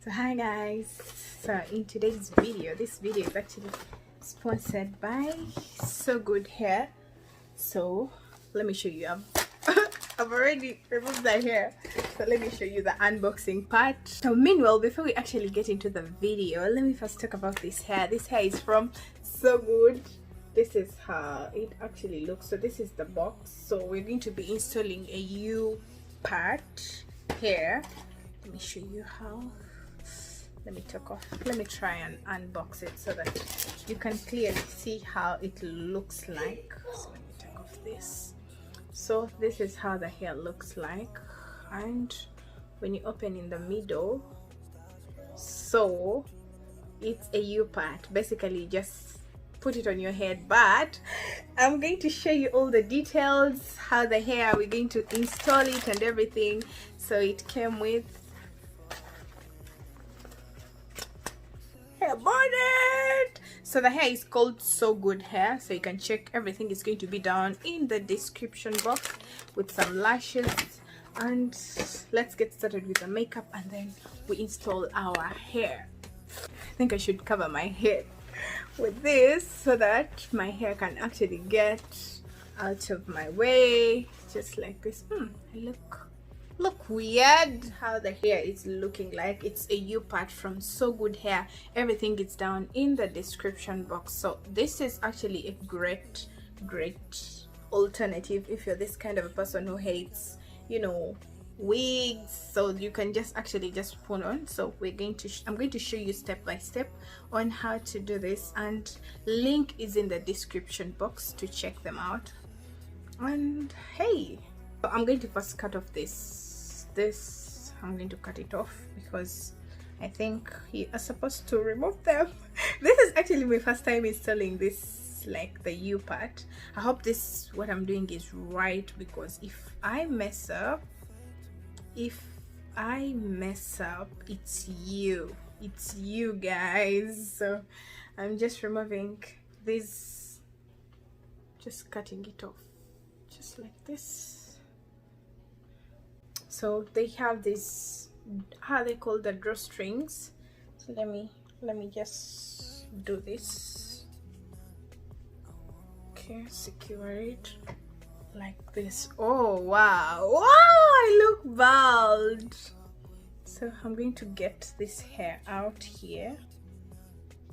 So hi guys, so in today's video, this video is actually sponsored by Sogoodhair. So let me show you. I've already removed the hair, so let me show you the unboxing part. So meanwhile, before we actually get into the video, let me first talk about this hair. This hair is from Sogood. This is how it actually looks. So this is the box. So we're going to be installing a U part here. Let me show you how. Let me try and unbox it so that you can clearly see how it looks like. So let me take off this. So this is how the hair looks like, and when you open in the middle, so it's a U part. Basically just put it on your head, but I'm going to show you all the details, how the hair, we're going to install it and everything. So it came with hair bonnet. So the hair is called Sogoodhair, so you can check everything is going to be down in the description box with some lashes. And let's get started with the makeup and then we install our hair. I think I should cover my head with this so that my hair can actually get out of my way, just like this. I look weird how the hair is looking like. It's a U part from Sogoodhair. Everything is down in the description box. So this is actually a great alternative if you're this kind of a person who hates, you know, wigs. So you can just actually just put on. So I'm going to show you step by step on how to do this, and link is in the description box to check them out. And hey, I'm going to first cut off this. I'm going to cut it off because I think you are supposed to remove them. This is actually my first time installing this, like the U part. I hope what I'm doing is right, because if I mess up, it's you guys. So I'm just removing this, just cutting it off just like this. So they have this, how they call the drawstrings. So let me just do this. Okay, secure it like this. Oh wow, I look bald. So I'm going to get this hair out here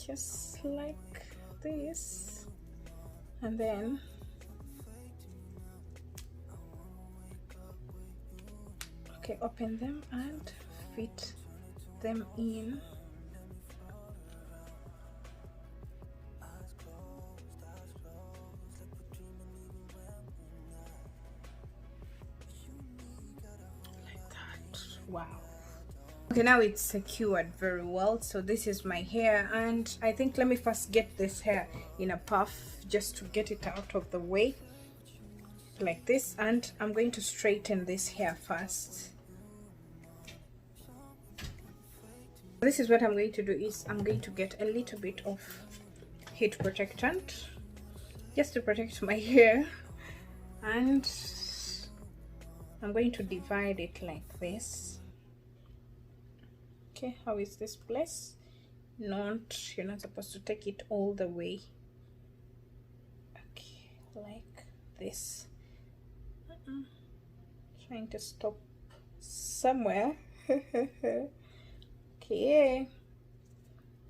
just like this, and then open them and fit them in. Like that. Wow. Okay, now it's secured very well. So this is my hair, and I think let me first get this hair in a puff just to get it out of the way like this. And I'm going to straighten this hair first. This is what I'm going to do, is I'm going to get a little bit of heat protectant just to protect my hair, and I'm going to divide it like this. Okay, how is this place? You're not supposed to take it all the way. Okay, like this. Trying to stop somewhere. Okay,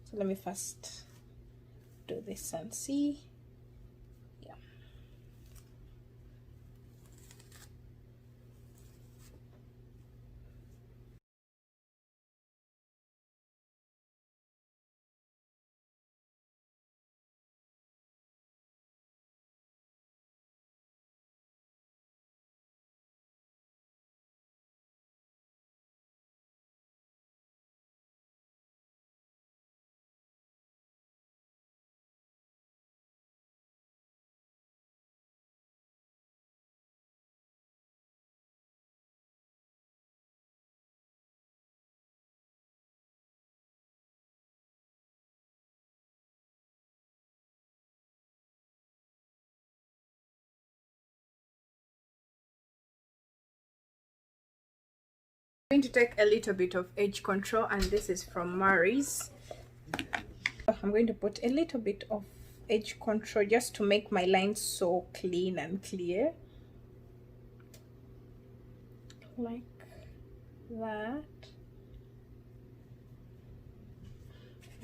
so let me first do this and see. I'm going to take a little bit of edge control, and this is from Mary's. I'm going to put a little bit of edge control just to make my lines so clean and clear, like that.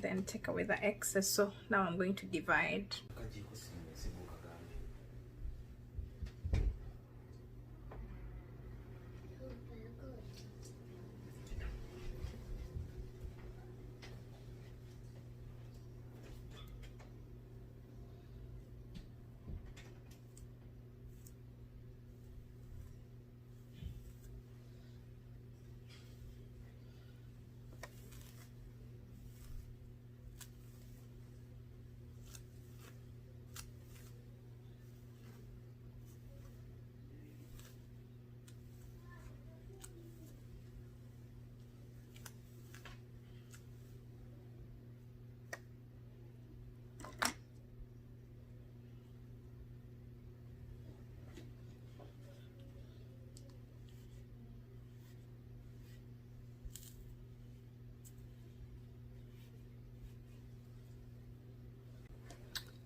Then take away the excess. So now I'm going to divide.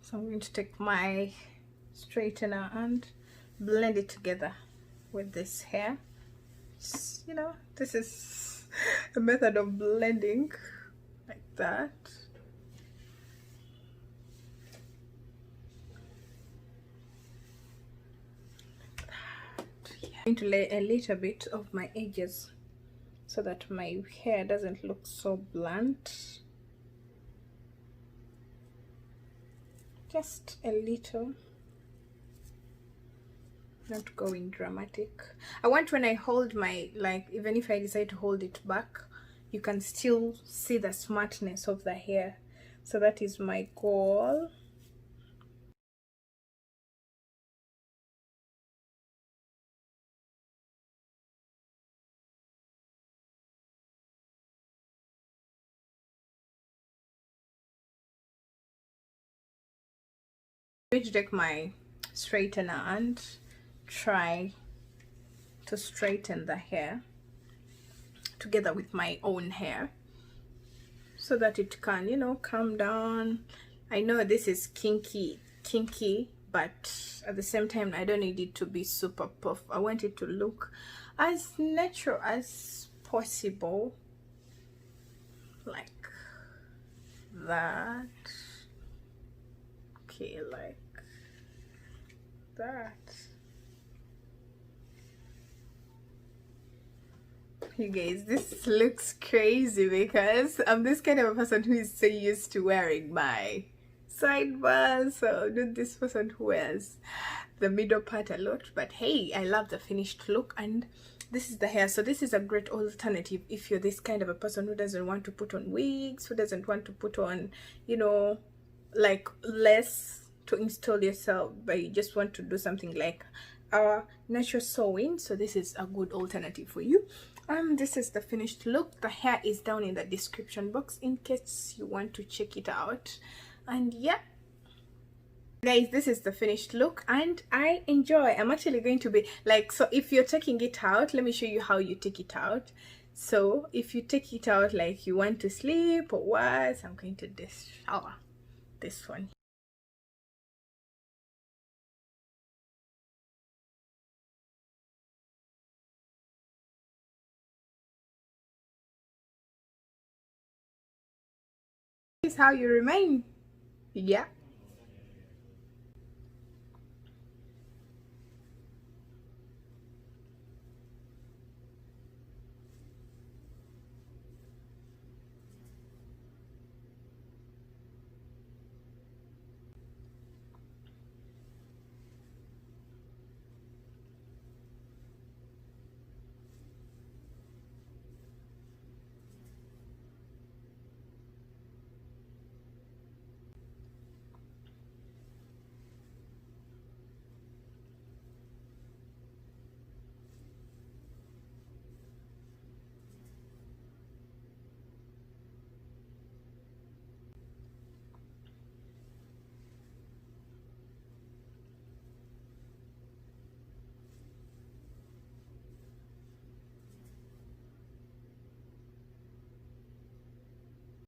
So I'm going to take my straightener and blend it together with this hair. You know, this is a method of blending, like that. Yeah. I'm going to lay a little bit of my edges so that my hair doesn't look so blunt. Just a little, not going dramatic. I want when I hold my, like, even if I decide to hold it back, you can still see the smartness of the hair. So that is my goal. I'm going to take my straightener and try to straighten the hair together with my own hair so that it can, you know, come down. I know this is kinky, but at the same time I don't need it to be super puff. I want it to look as natural as possible, like that. Okay, like that. You guys, this looks crazy because I'm this kind of a person who is so used to wearing my sidebars. So not this person who wears the middle part a lot, but hey, I love the finished look. And this is the hair, so this is a great alternative if you're this kind of a person who doesn't want to put on wigs, who doesn't want to put on, you know, like less to install yourself, but you just want to do something like natural sewing. So this is a good alternative for you. This is the finished look. The hair is down in the description box in case you want to check it out. And yeah, guys, this is the finished look and I enjoy. I'm actually going to be like, so if you're taking it out, let me show you how you take it out. So if you take it out like you want to sleep or what, I'm going to shower this one. This is how you remain. Yeah.